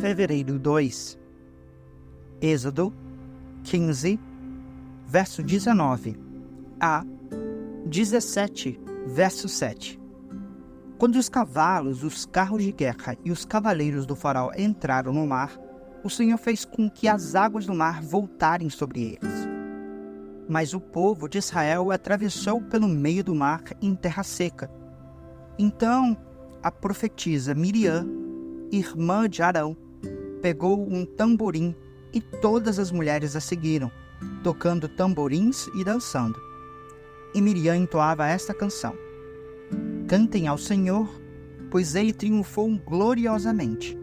Fevereiro 2. Êxodo 15, verso 19 a 17, verso 7. Quando os cavalos, os carros de guerra e os cavaleiros do faraó entraram no mar, o Senhor fez com que as águas do mar voltarem sobre eles. Mas o povo de Israel atravessou pelo meio do mar em terra seca. Então a profetisa Miriam, irmã de Arão, pegou um tamborim e todas as mulheres a seguiram, tocando tamborins e dançando. E Miriam entoava esta canção: Cantem ao Senhor, pois ele triunfou gloriosamente.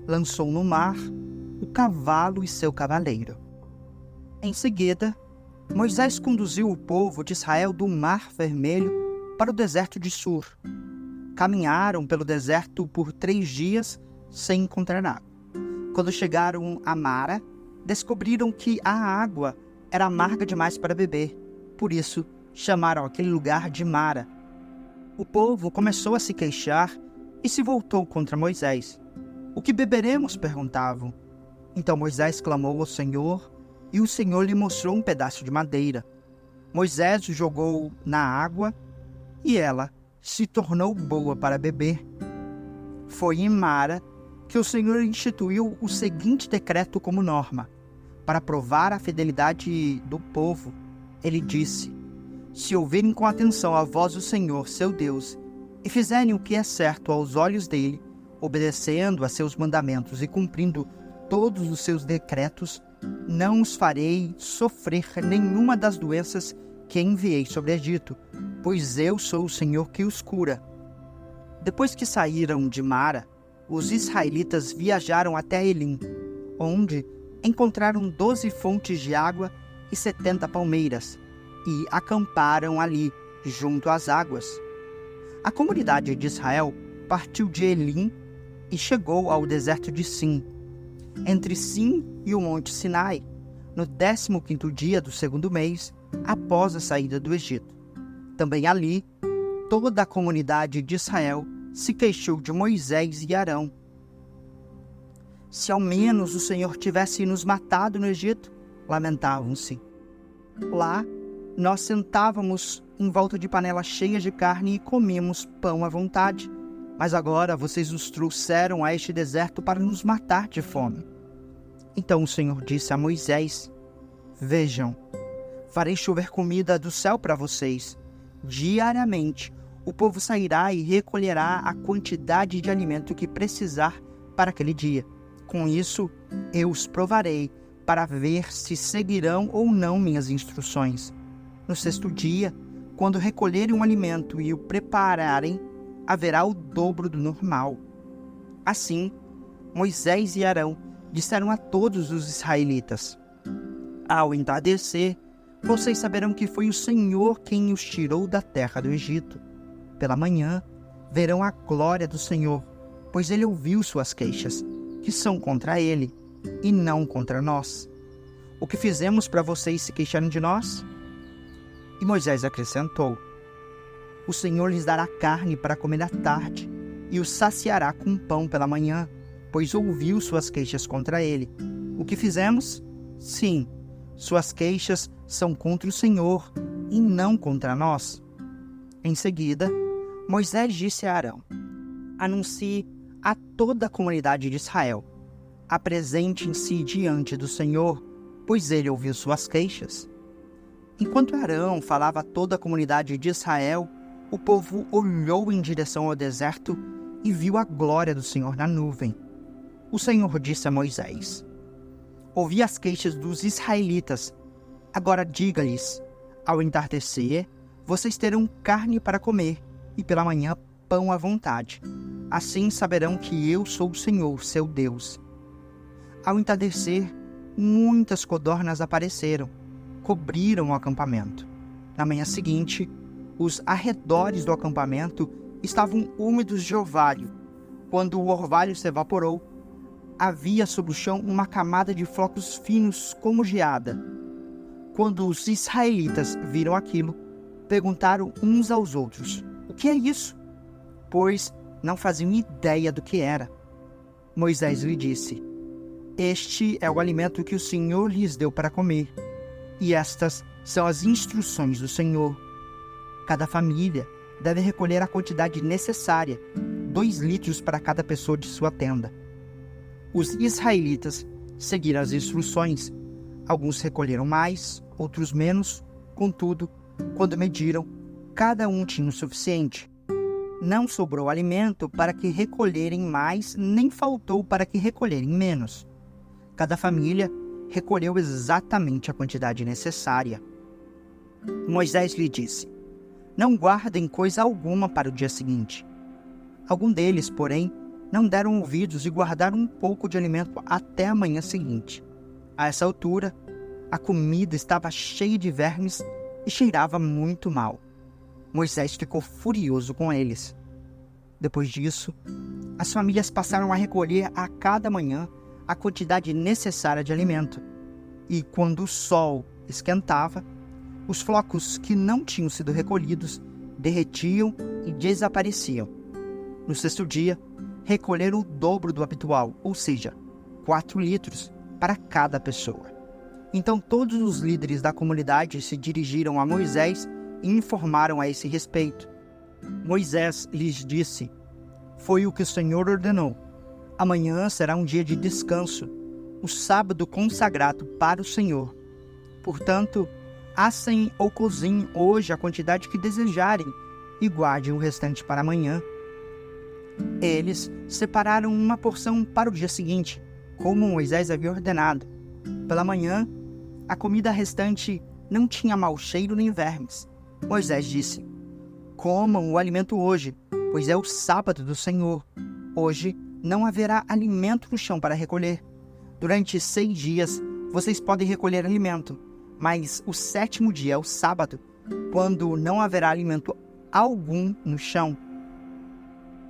Lançou no mar o cavalo e seu cavaleiro. Em seguida, Moisés conduziu o povo de Israel do Mar Vermelho para o deserto de Sur. Caminharam pelo deserto por 3 dias sem encontrar água. Quando chegaram a Mara, descobriram que a água era amarga demais para beber. Por isso, chamaram aquele lugar de Mara. O povo começou a se queixar e se voltou contra Moisés. O que beberemos? Perguntavam. Então Moisés clamou ao Senhor, e o Senhor lhe mostrou um pedaço de madeira. Moisés o jogou na água, e ela se tornou boa para beber. Foi em Mara que o Senhor instituiu o seguinte decreto como norma. Para provar a fidelidade do povo, ele disse: Se ouvirem com atenção a voz do Senhor, seu Deus, e fizerem o que é certo aos olhos dele, obedecendo a seus mandamentos e cumprindo todos os seus decretos, não os farei sofrer nenhuma das doenças que enviei sobre o Egito, pois eu sou o Senhor que os cura. Depois que saíram de Mara, os israelitas viajaram até Elim, onde encontraram 12 fontes de água e 70 palmeiras, e acamparam ali, junto às águas. A comunidade de Israel partiu de Elim e chegou ao deserto de Sim, entre Sim e o Monte Sinai, no 15º dia do 2º mês, após a saída do Egito. Também ali, toda a comunidade de Israel se queixou de Moisés e Arão. Se ao menos o Senhor tivesse nos matado no Egito, lamentavam-se. Lá, nós sentávamos em volta de panelas cheias de carne e comíamos pão à vontade. Mas agora vocês nos trouxeram a este deserto para nos matar de fome. Então o Senhor disse a Moisés: Vejam, farei chover comida do céu para vocês. Diariamente, o povo sairá e recolherá a quantidade de alimento que precisar para aquele dia. Com isso, eu os provarei para ver se seguirão ou não minhas instruções. No 6º dia, quando recolherem um alimento e o prepararem, haverá o dobro do normal. Assim, Moisés e Arão disseram a todos os israelitas: Ao entardecer, vocês saberão que foi o Senhor quem os tirou da terra do Egito. Pela manhã, verão a glória do Senhor, pois ele ouviu suas queixas, que são contra ele, e não contra nós. O que fizemos para vocês se queixarem de nós? E Moisés acrescentou: O Senhor lhes dará carne para comer à tarde, e os saciará com pão pela manhã, pois ouviu suas queixas contra ele. O que fizemos? Sim, suas queixas são contra o Senhor, e não contra nós. Em seguida, Moisés disse a Arão: Anuncie a toda a comunidade de Israel: Apresentem-se diante do Senhor, pois ele ouviu suas queixas. Enquanto Arão falava a toda a comunidade de Israel, o povo olhou em direção ao deserto e viu a glória do Senhor na nuvem. O Senhor disse a Moisés: Ouvi as queixas dos israelitas. Agora diga-lhes: Ao entardecer, vocês terão carne para comer, e pela manhã pão à vontade. Assim saberão que eu sou o Senhor, seu Deus. Ao entardecer, muitas codornas apareceram, cobriram o acampamento. Na manhã seguinte, os arredores do acampamento estavam úmidos de orvalho. Quando o orvalho se evaporou, havia sobre o chão uma camada de flocos finos como geada. Quando os israelitas viram aquilo, perguntaram uns aos outros: O que é isso? Pois não faziam ideia do que era. Moisés lhe disse: Este é o alimento que o Senhor lhes deu para comer, e estas são as instruções do Senhor. Cada família deve recolher a quantidade necessária, 2 litros para cada pessoa de sua tenda. Os israelitas seguiram as instruções. Alguns recolheram mais, outros menos. Contudo, quando mediram, cada um tinha o suficiente. Não sobrou alimento para que recolherem mais, nem faltou para que recolherem menos. Cada família recolheu exatamente a quantidade necessária. Moisés lhe disse: Não guardem coisa alguma para o dia seguinte. Alguns deles, porém, não deram ouvidos e guardaram um pouco de alimento até a manhã seguinte. A essa altura, a comida estava cheia de vermes e cheirava muito mal. Moisés ficou furioso com eles. Depois disso, as famílias passaram a recolher a cada manhã a quantidade necessária de alimento. E quando o sol esquentava, os flocos que não tinham sido recolhidos derretiam e desapareciam. No 6º dia, recolheram o dobro do habitual, ou seja, 4 litros para cada pessoa. Então todos os líderes da comunidade se dirigiram a Moisés e informaram a esse respeito. Moisés lhes disse: Foi o que o Senhor ordenou. Amanhã será um dia de descanso, o sábado consagrado para o Senhor. Portanto, assem ou cozinhem hoje a quantidade que desejarem e guardem o restante para amanhã. Eles separaram uma porção para o dia seguinte, como Moisés havia ordenado. Pela manhã, a comida restante não tinha mau cheiro nem vermes. Moisés disse: Comam o alimento hoje, pois é o sábado do Senhor. Hoje não haverá alimento no chão para recolher. Durante 6 dias vocês podem recolher alimento, mas o 7º dia é o sábado, quando não haverá alimento algum no chão.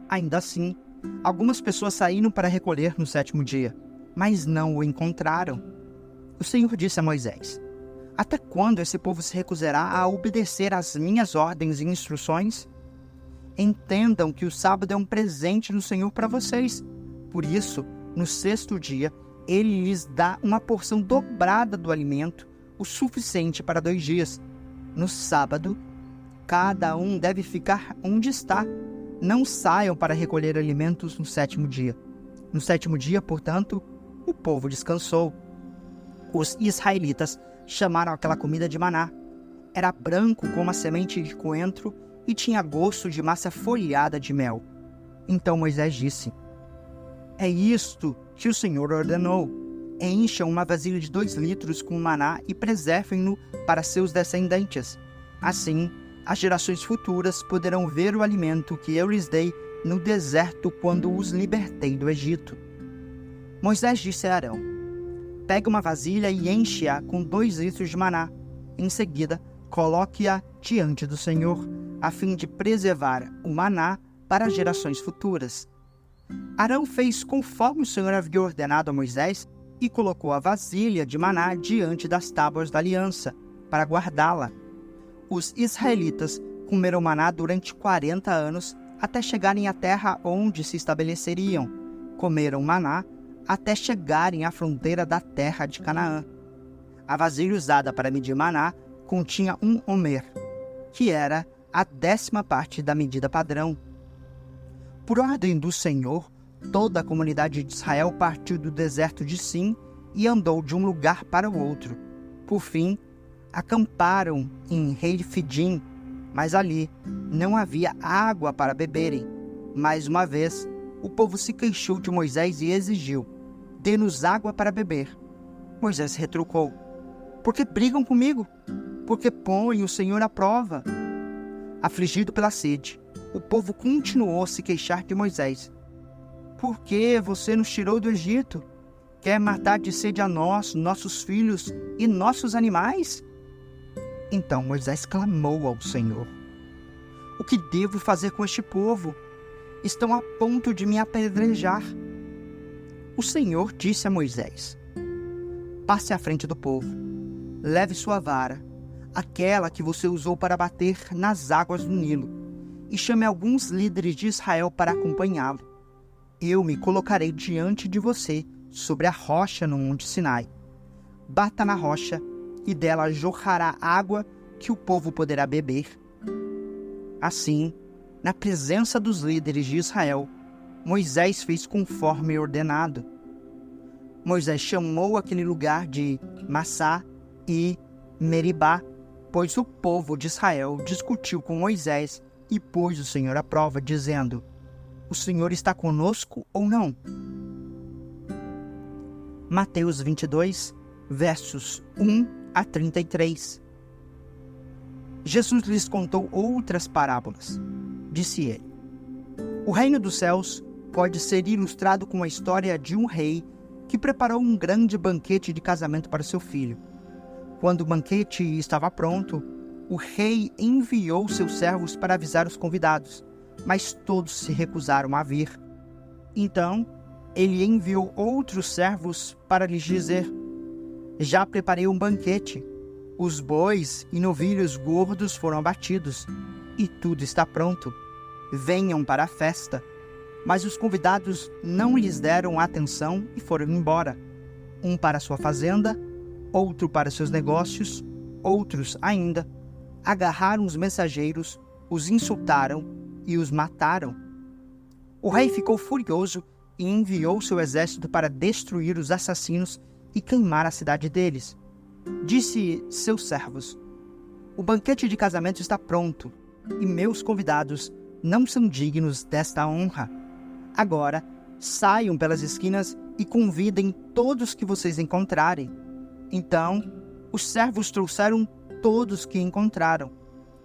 Ainda assim, algumas pessoas saíram para recolher no 7º dia, mas não o encontraram. O Senhor disse a Moisés: Até quando esse povo se recusará a obedecer às minhas ordens e instruções? Entendam que o sábado é um presente do Senhor para vocês. Por isso, no 6º dia, Ele lhes dá uma porção dobrada do alimento, o suficiente para 2 dias. No sábado, cada um deve ficar onde está. Não saiam para recolher alimentos no 7º dia. No 7º dia, portanto, o povo descansou. Os israelitas chamaram aquela comida de maná. Era branco como a semente de coentro e tinha gosto de massa folhada de mel. Então Moisés disse: É isto que o Senhor ordenou. Encham uma vasilha de 2 litros com maná e preservem-no para seus descendentes. Assim, as gerações futuras poderão ver o alimento que eu lhes dei no deserto quando os libertei do Egito. Moisés disse a Arão: Pegue uma vasilha e enche-a com 2 litros de maná. Em seguida, coloque-a diante do Senhor, a fim de preservar o maná para as gerações futuras. Arão fez conforme o Senhor havia ordenado a Moisés e colocou a vasilha de maná diante das tábuas da aliança, para guardá-la. Os israelitas comeram maná durante 40 anos, até chegarem à terra onde se estabeleceriam. Comeram maná até chegarem à fronteira da terra de Canaã. A vasilha usada para medir maná continha 1 homer, que era a 10ª parte da medida padrão. Por ordem do Senhor, toda a comunidade de Israel partiu do deserto de Sim e andou de um lugar para o outro. Por fim, acamparam em Refidim, mas ali não havia água para beberem. Mais uma vez, o povo se queixou de Moisés e exigiu: Dê-nos água para beber. Moisés retrucou: Por que brigam comigo? Por que põem o Senhor à prova? Afligido pela sede, o povo continuou a se queixar de Moisés. Por que você nos tirou do Egito? Quer matar de sede a nós, nossos filhos e nossos animais? Então Moisés clamou ao Senhor: O que devo fazer com este povo? Estão a ponto de me apedrejar. O Senhor disse a Moisés: Passe à frente do povo, leve sua vara, aquela que você usou para bater nas águas do Nilo, e chame alguns líderes de Israel para acompanhá-lo. eu me colocarei diante de você sobre a rocha no Monte Sinai. Bata na rocha, e dela jorrará água que o povo poderá beber. Assim, na presença dos líderes de Israel, Moisés fez conforme ordenado. Moisés chamou aquele lugar de Massá e Meribá, pois o povo de Israel discutiu com Moisés e pôs o Senhor à prova, dizendo: o Senhor está conosco ou não? Mateus 22, versos 1 a 33. Jesus lhes contou outras parábolas. Disse ele: o reino dos céus pode ser ilustrado com a história de um rei que preparou um grande banquete de casamento para seu filho. Quando o banquete estava pronto, o rei enviou seus servos para avisar os convidados, mas todos se recusaram a vir. Então, ele enviou outros servos para lhes dizer: já preparei um banquete. Os bois e novilhos gordos foram abatidos, e tudo está pronto. Venham para a festa. Mas os convidados não lhes deram atenção e foram embora. Um para sua fazenda, outro para seus negócios, outros ainda agarraram os mensageiros, os insultaram e os mataram. O rei ficou furioso e enviou seu exército para destruir os assassinos e queimar a cidade deles. Disse seus servos: o banquete de casamento está pronto, e meus convidados não são dignos desta honra. Agora, saiam pelas esquinas e convidem todos que vocês encontrarem. Então, os servos trouxeram todos que encontraram,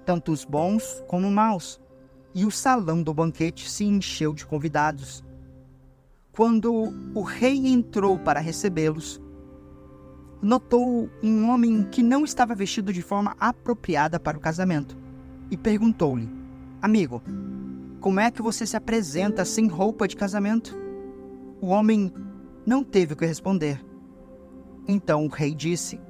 tanto os bons como os maus, e o salão do banquete se encheu de convidados. Quando o rei entrou para recebê-los, notou um homem que não estava vestido de forma apropriada para o casamento e perguntou-lhe: amigo, como é que você se apresenta sem roupa de casamento? O homem não teve o que responder. Então o rei disse: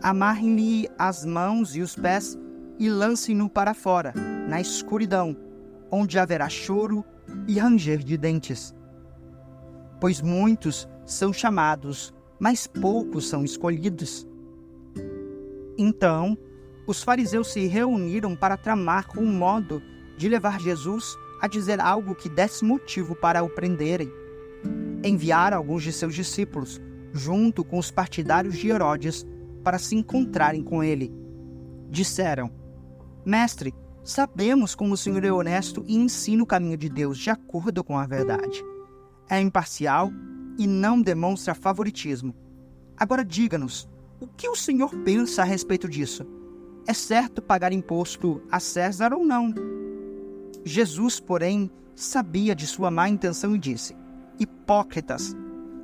amarrem-lhe as mãos e os pés e lancem-no para fora, na escuridão, onde haverá choro e ranger de dentes. Pois muitos são chamados, mas poucos são escolhidos. Então, os fariseus se reuniram para tramar um modo de levar Jesus a dizer algo que desse motivo para o prenderem. Enviaram alguns de seus discípulos, junto com os partidários de Herodes, para se encontrarem com ele. Disseram: mestre, sabemos como o Senhor é honesto e ensina o caminho de Deus de acordo com a verdade. É imparcial e não demonstra favoritismo. Agora diga-nos, o que o Senhor pensa a respeito disso? É certo pagar imposto a César ou não? Jesus, porém, sabia de sua má intenção e disse: hipócritas,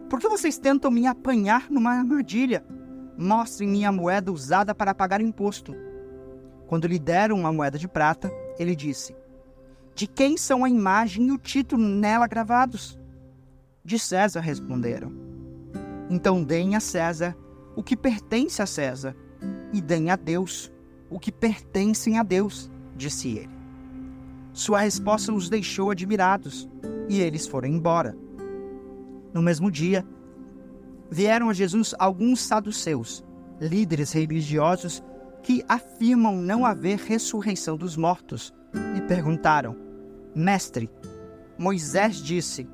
por que vocês tentam me apanhar numa armadilha? Mostrem-me a moeda usada para pagar imposto. Quando lhe deram uma moeda de prata, ele disse: de quem são a imagem e o título nela gravados? De César, responderam. Então deem a César o que pertence a César, e deem a Deus o que pertence a Deus, disse ele. Sua resposta os deixou admirados, e eles foram embora. No mesmo dia, vieram a Jesus alguns saduceus, líderes religiosos que afirmam não haver ressurreição dos mortos, e perguntaram: mestre, Moisés disse: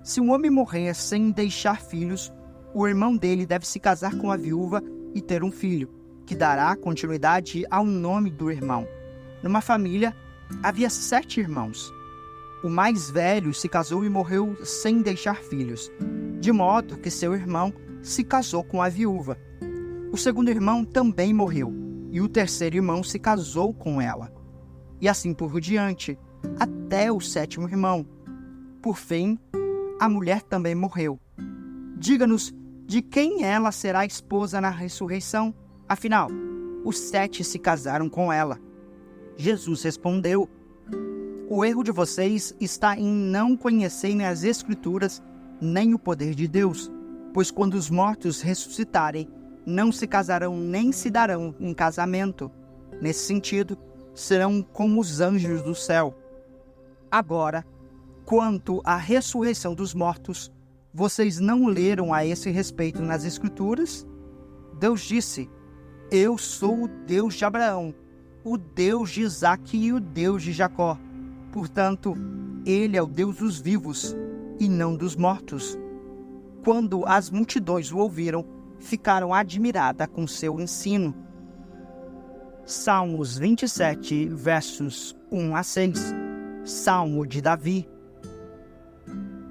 se um homem morrer sem deixar filhos, o irmão dele deve se casar com a viúva e ter um filho, que dará continuidade ao nome do irmão. Numa família, havia 7 irmãos. O mais velho se casou e morreu sem deixar filhos, de modo que seu irmão se casou com a viúva. O segundo irmão também morreu, e o terceiro irmão se casou com ela. E assim por diante, até o 7º irmão. Por fim, a mulher também morreu. Diga-nos de quem ela será esposa na ressurreição. Afinal, os 7 se casaram com ela. Jesus respondeu: o erro de vocês está em não conhecerem as Escrituras nem o poder de Deus, pois quando os mortos ressuscitarem, não se casarão nem se darão em casamento. Nesse sentido, serão como os anjos do céu. Agora, Quanto à ressurreição dos mortos, vocês não leram a esse respeito nas Escrituras? Deus disse: eu sou o Deus de Abraão, o Deus de Isaque e o Deus de Jacó. Portanto, ele é o Deus dos vivos e não dos mortos. Quando as multidões o ouviram, ficaram admiradas com seu ensino. Salmos 27, versos 1 a 6. Salmo de Davi.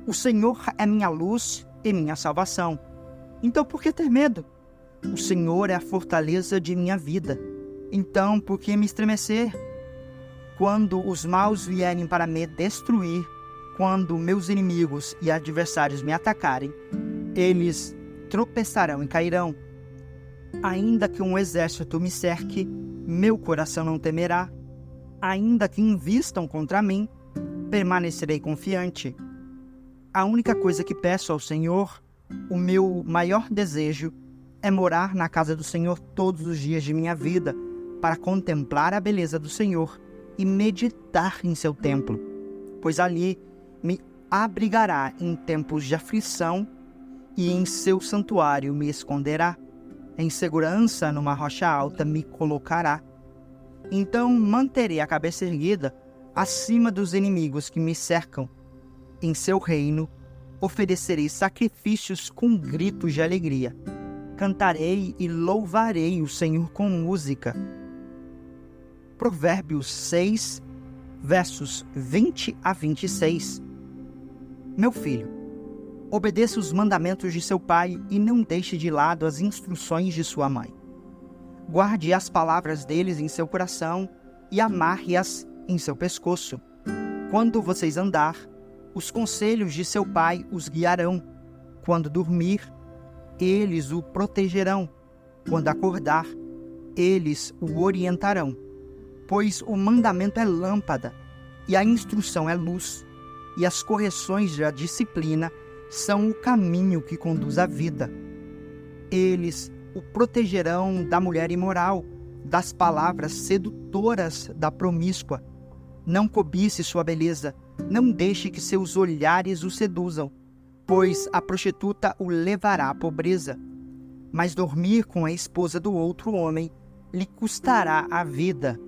O Senhor é minha luz e minha salvação. Então por que ter medo? O Senhor é a fortaleza de minha vida. Então por que me estremecer? Quando os maus vierem para me destruir, quando meus inimigos e adversários me atacarem, eles tropeçarão e cairão. Ainda que um exército me cerque, meu coração não temerá. Ainda que invistam contra mim, permanecerei confiante. A única coisa que peço ao Senhor, o meu maior desejo, é morar na casa do Senhor todos os dias de minha vida, para contemplar a beleza do Senhor e meditar em seu templo, pois ali me abrigará em tempos de aflição e em seu santuário me esconderá. Em segurança numa rocha alta me colocará. Então manterei a cabeça erguida acima dos inimigos que me cercam. Em seu reino oferecerei sacrifícios com gritos de alegria. Cantarei e louvarei o Senhor com música. Provérbios 6, versos 20 a 26. Meu filho, obedeça os mandamentos de seu pai e não deixe de lado as instruções de sua mãe. Guarde as palavras deles em seu coração e amarre-as em seu pescoço. Quando vocês andar, os conselhos de seu pai os guiarão. Quando dormir, eles o protegerão. Quando acordar, eles o orientarão. Pois o mandamento é lâmpada, e a instrução é luz, e as correções da disciplina são o caminho que conduz à vida. Eles o protegerão da mulher imoral, das palavras sedutoras da promíscua. Não cobice sua beleza, não deixe que seus olhares o seduzam, pois a prostituta o levará à pobreza. Mas dormir com a esposa do outro homem lhe custará a vida.